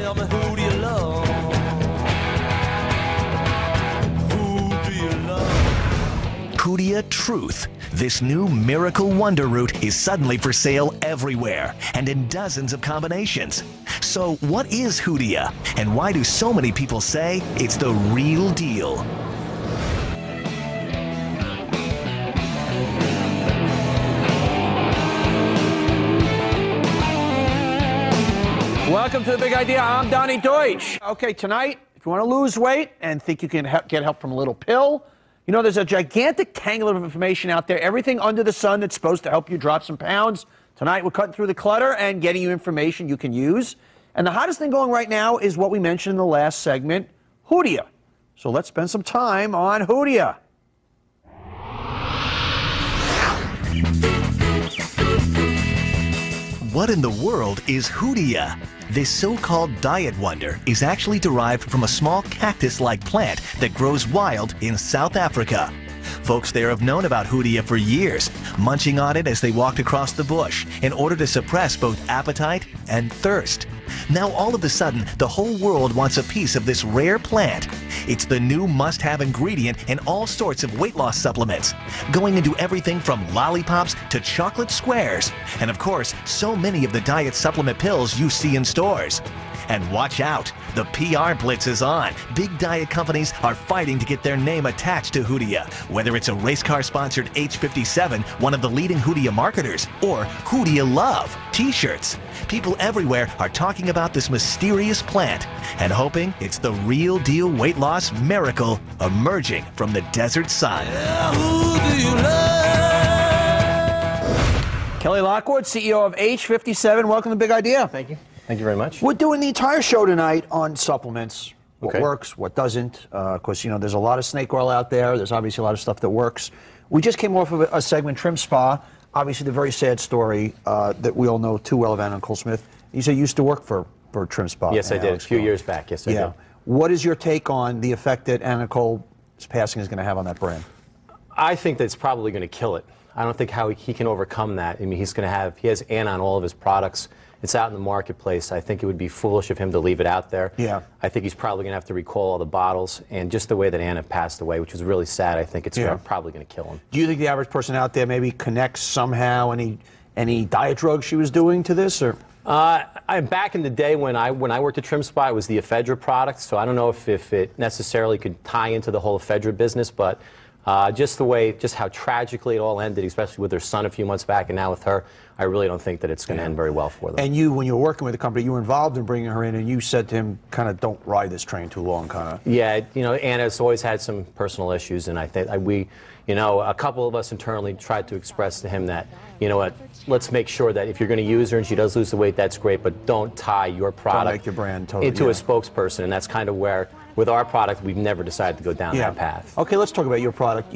Tell me who do you love? Who do you love? Hoodia Truth. This new miracle wonder root is suddenly for sale everywhere and in dozens of combinations. So what is Hoodia, and why do so many people say it's the real deal? Welcome to The Big Idea. I'm Donnie Deutsch. Okay, tonight, if you want to lose weight and think you can get help from a little pill, you know, there's a gigantic tangle of information out there, everything under the sun that's supposed to help you drop some pounds. Tonight, we're cutting through the clutter and getting you information you can use. And the hottest thing going right now is what we mentioned in the last segment, Hoodia. So let's spend some time on Hoodia. What in the world is Hoodia? This so-called diet wonder is actually derived from a small cactus-like plant that grows wild in South Africa. Folks there have known about Hoodia for years, munching on it as they walked across the bush in order to suppress both appetite and thirst. Now all of a sudden, the whole world wants a piece of this rare plant. It's the new must-have ingredient in all sorts of weight loss supplements, going into everything from lollipops to chocolate squares, and of course, so many of the diet supplement pills you see in stores. And watch out, the PR blitz is on. Big diet companies are fighting to get their name attached to Hoodia, whether it's a race car-sponsored H57, one of the leading Hoodia marketers, or Hoodia Love t-shirts. People everywhere are talking about this mysterious plant and hoping it's the real deal weight loss miracle emerging from the desert sun. Yeah, who do you love? Kelly Lockwood, CEO of H57. Welcome to Big Idea. Thank you. Thank you very much. We're doing the entire show tonight on supplements. What Okay. works, what doesn't. Of course, you know, there's a lot of snake oil out there. There's obviously a lot of stuff that works. We just came off of a segment, Trim Spa. Obviously, the very sad story that we all know too well of Anna Nicole Smith. You said you used to work for Trim Spa. Yes, I did. Alex A few Stone. years back. Yes, I Yeah. did. What is your take on the effect that Anna Nicole's passing is going to have on that brand? I think that's probably going to kill it. I don't think how he can overcome that. I mean, he has Anna on all of his products. It's out in the marketplace. I think it would be foolish of him to leave it out there. Yeah. I think he's probably going to have to recall all the bottles. And just the way that Anna passed away, which was really sad, I think it's probably going to kill him. Do you think the average person out there maybe connects somehow any diet drugs she was doing to this? Or Back in the day when I worked at Trim Spa, it was the ephedra product, so I don't know if it necessarily could tie into the whole ephedra business, but just how tragically it all ended, especially with her son a few months back and now with her, I really don't think that it's going to end very well for them. And you, when you were working with the company, you were involved in bringing her in, and you said to him, kind of, don't ride this train too long, kind of. Yeah, you know, Anna's always had some personal issues, and I think a couple of us internally tried to express to him that, you know what, let's make sure that if you're going to use her and she does lose the weight, that's great, but don't tie your product make your brand totally, into a spokesperson, and that's kind of where, with our product, we've never decided to go down that path. Okay, let's talk about your product.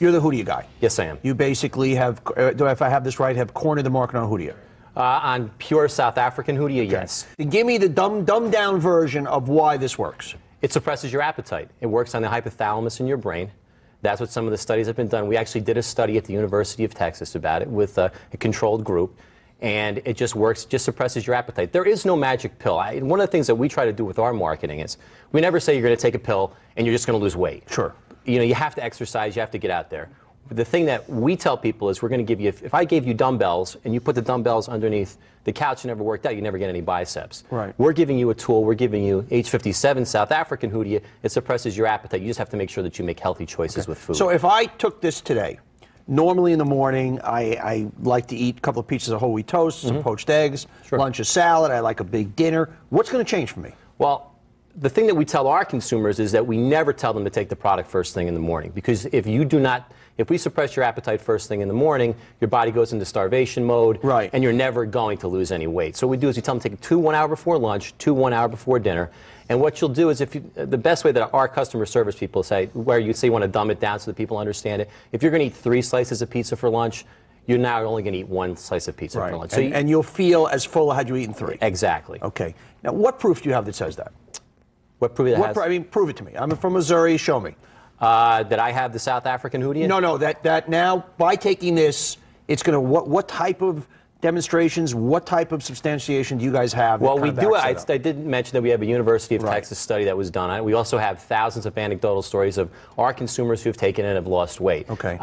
You're the Hoodia guy. Yes, I am. You basically have, if I have this right, have cornered the market on Hoodia. On pure South African Hoodia, yes. And give me the dumbed down version of why this works. It suppresses your appetite. It works on the hypothalamus in your brain. That's what some of the studies have been done. We actually did a study at the University of Texas about it with a controlled group, and it just works, just suppresses your appetite. There is no magic pill. One of the things that we try to do with our marketing is we never say you're going to take a pill and you're just going to lose weight. Sure. You know, you have to exercise, you have to get out there. The thing that we tell people is we're going to give you, if I gave you dumbbells and you put the dumbbells underneath the couch and never worked out, you never get any biceps. Right. We're giving you a tool, we're giving you H57 South African Hoodia. It suppresses your appetite. You just have to make sure that you make healthy choices with food. So if I took this today, normally in the morning, I like to eat a couple of pieces of whole wheat toast, some poached eggs, lunch a salad, I like a big dinner. What's going to change for me? Well, the thing that we tell our consumers is that we never tell them to take the product first thing in the morning, because if we suppress your appetite first thing in the morning, your body goes into starvation mode, right, and you're never going to lose any weight. So what we do is we tell them to take 2 1 hour before lunch, 2 1 hour before dinner, and what you'll do is the best way that our customer service people say, where you say you want to dumb it down so that people understand it, if you're going to eat 3 slices of pizza for lunch, you're now only going to eat 1 slice of pizza for lunch. So and you'll feel as full had you eaten 3. Exactly. Okay. Now, what proof do you have that says that? What proof it has? I mean, prove it to me. I'm from Missouri. Show me. That I have the South African Hoodia? No, that now by taking this, it's going to what type of demonstrations? What type of substantiation do you guys have? Well, we do. I did mention that we have a University of Texas study that was done on it. We also have thousands of anecdotal stories of our consumers who have taken it and have lost weight. Okay.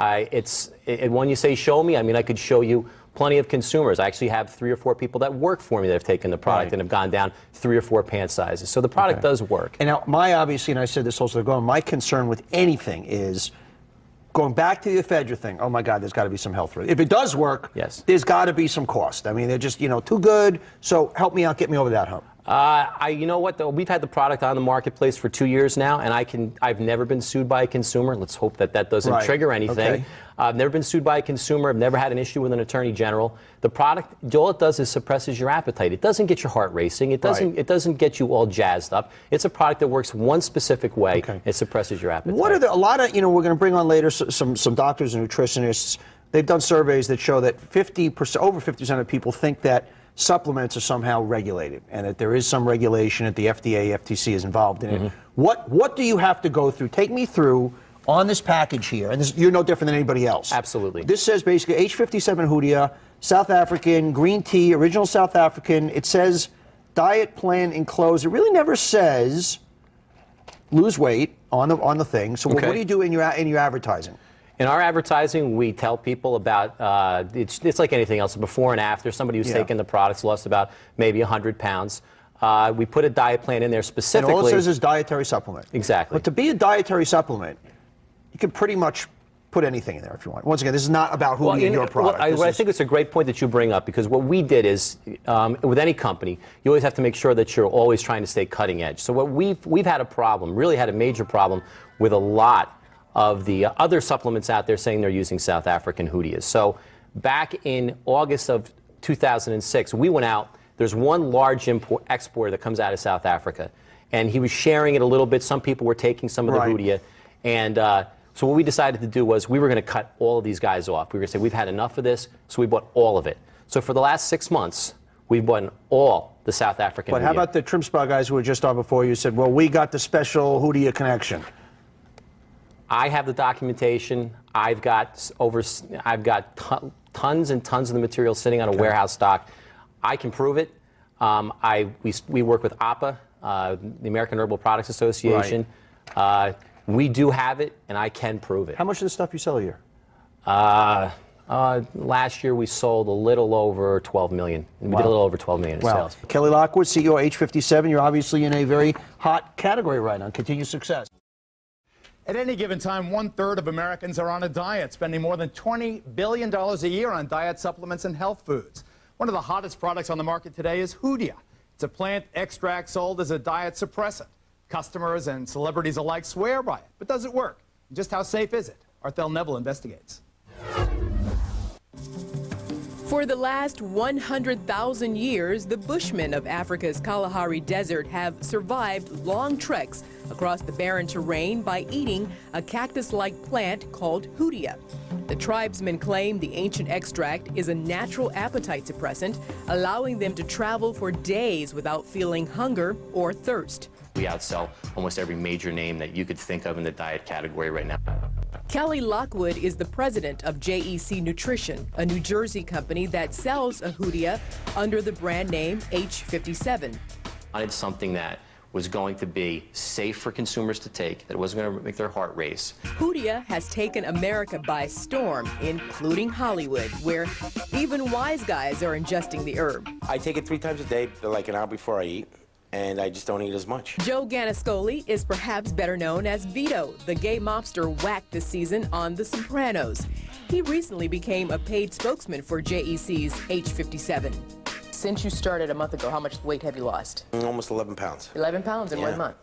When you say show me, I mean, I could show you plenty of consumers. I actually have 3 or 4 people that work for me that have taken the product and have gone down 3 or 4 pant sizes. So the product does work. And now, obviously, and I said this also going, my concern with anything is going back to the ephedra thing. Oh my God, there's got to be some health risk. If it does work, there's got to be some cost. I mean, they're just, too good. So help me out, get me over that hump. You know what, though? We've had the product on the marketplace for 2 years now, and I've never been sued by a consumer. Let's hope that doesn't trigger anything. Okay. I've never been sued by a consumer. I've never had an issue with an attorney general. The product, all it does is suppresses your appetite. It doesn't get your heart racing. It doesn't get you all jazzed up. It's a product that works one specific way. Okay. It suppresses your appetite. What are a lot of, we're going to bring on later some doctors and nutritionists. They've done surveys that show that over 50% of people think that supplements are somehow regulated, and that there is some regulation that the FDA, FTC is involved in it. What do you have to go through? Take me through on this package here, and you're no different than anybody else. Absolutely. This says basically H57 Hoodia, South African, green tea, original South African. It says diet plan enclosed. It really never says lose weight on the thing. So what do you do in your advertising? In our advertising, we tell people about, it's like anything else, before and after. Somebody who's taken the products lost about maybe 100 pounds. We put a diet plan in there specifically. And all it says is dietary supplement. Exactly. But to be a dietary supplement, you can pretty much put anything in there if you want. Once again, this is not about who your product. I think it's a great point that you bring up, because what we did is, with any company, you always have to make sure that you're always trying to stay cutting edge. So what we've had a problem, really had a major problem with a lot of the other supplements out there saying they're using South African Hoodias. So back in August of 2006, we went out. There's one large exporter that comes out of South Africa, and he was sharing it a little bit. Some people were taking some of the Hoodia, and so what we decided to do was we were going to cut all of these guys off. We were going to say, we've had enough of this, so we bought all of it. So for the last 6 months, we've bought all the South African Hoodia. But how about the Trim Spa guys who were just on before you said, well, we got the special Hoodia connection? I have the documentation. I've got tons and tons of the material sitting on a warehouse stock. I can prove it. We work with APA, the American Herbal Products Association. We do have it, and I can prove it. How much of this stuff you sell a year? Last year we sold a little over 12 million. We did a little over 12 million in sales. Kelly Lockwood, CEO of H57. You're obviously in a very hot category right now. Continued success. At any given time, 1/3 of Americans are on a diet, spending more than $20 billion a year on diet supplements and health foods. One of the hottest products on the market today is Hoodia. It's a plant extract sold as a diet suppressant. Customers and celebrities alike swear by it. But does it work? Just how safe is it? Arthel Neville investigates. For the last 100,000 years, the Bushmen of Africa's Kalahari Desert have survived long treks across the barren terrain by eating a cactus-like plant called Hoodia. The tribesmen claim the ancient extract is a natural appetite suppressant, allowing them to travel for days without feeling hunger or thirst. We outsell almost every major name that you could think of in the diet category right now. Kelly Lockwood is the president of JEC Nutrition, a New Jersey company that sells a Hoodia under the brand name H57. I wanted something that was going to be safe for consumers to take, that wasn't going to make their heart race. Hoodia has taken America by storm, including Hollywood, where even wise guys are ingesting the herb. I take it 3 times a day, like an hour before I eat, and I just don't eat as much. Joe Ganascoli is perhaps better known as Vito, the gay mobster whacked this season on The Sopranos. He recently became a paid spokesman for JEC's H57. Since you started a month ago, how much weight have you lost? Almost 11 pounds. 11 pounds in 1 month.